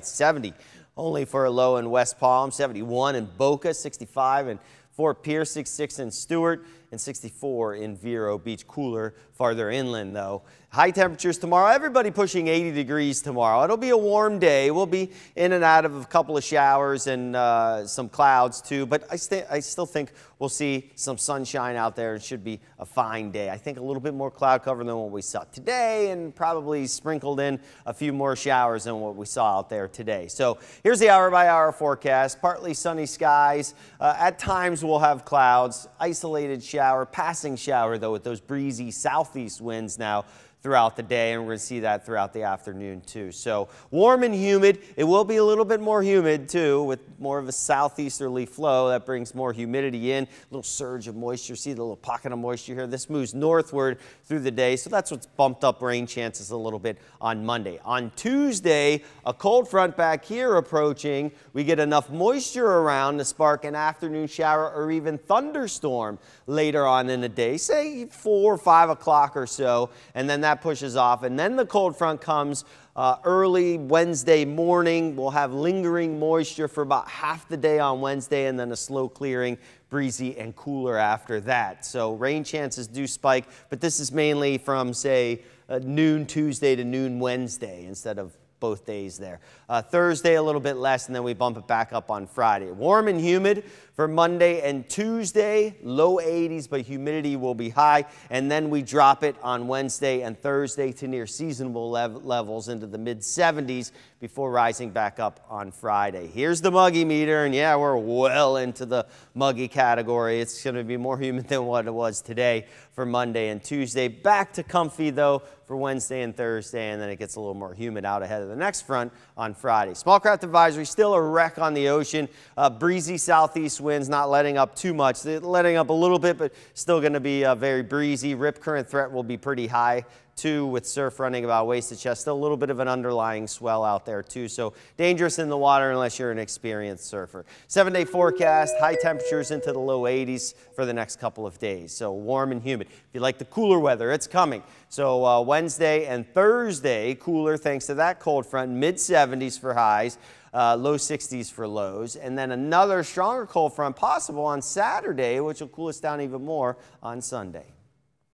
70 only for a low in West Palm, 71 in Boca, 65 in Fort Pierce, 66 in Stewart, and 64 in Vero Beach. Cooler farther inland, though. High temperatures tomorrow. Everybody pushing 80 degrees tomorrow. It'll be a warm day. We'll be in and out of a couple of showers and some clouds, too. But I still think we'll see some sunshine out there. It should be a fine day. I think a little bit more cloud cover than what we saw today, and probably sprinkled in a few more showers than what we saw out there today. So here's the hour-by-hour forecast. Partly sunny skies. At times we'll have clouds. Isolated shower, passing shower, though, with those breezy southeast winds now throughout the day, and we're going to see that throughout the afternoon too. So warm and humid. It will be a little bit more humid too, with more of a southeasterly flow that brings more humidity in. A little surge of moisture. See the little pocket of moisture here? This moves northward through the day, so that's what's bumped up rain chances a little bit on Monday. On Tuesday, a cold front back here approaching. We get enough moisture around to spark an afternoon shower or even thunderstorm later on in the day, say 4 or 5 o'clock or so, and then that pushes off, and then the cold front comes early Wednesday morning. We'll have lingering moisture for about half the day on Wednesday, and then a slow clearing, breezy and cooler after that. So rain chances do spike, but this is mainly from, say, noon Tuesday to noon Wednesday instead of both days there. Thursday a little bit less, and then we bump it back up on Friday. Warm and humid for Monday and Tuesday, low 80s, but humidity will be high, and then we drop it on Wednesday and Thursday to near seasonable levels into the mid 70s before rising back up on Friday. Here's the muggy meter, and yeah, we're well into the muggy category. It's going to be more humid than what it was today for Monday and Tuesday. Back to comfy though for Wednesday and Thursday, and then it gets a little more humid out ahead of the next front on Friday. Small craft advisory, still a wreck on the ocean. Breezy southeast winds, not letting up too much. They're letting up a little bit, but still going to be very breezy. Rip current threat will be pretty high too, with surf running about waist to chest. Still a little bit of an underlying swell out there too, so dangerous in the water unless you're an experienced surfer. 7-day forecast, high temperatures into the low 80s for the next couple of days, so warm and humid. If you like the cooler weather, it's coming. So Wednesday and Thursday, cooler thanks to that cold front, mid 70s for highs. Low 60s for lows, and then another stronger cold front possible on Saturday, which will cool us down even more on Sunday.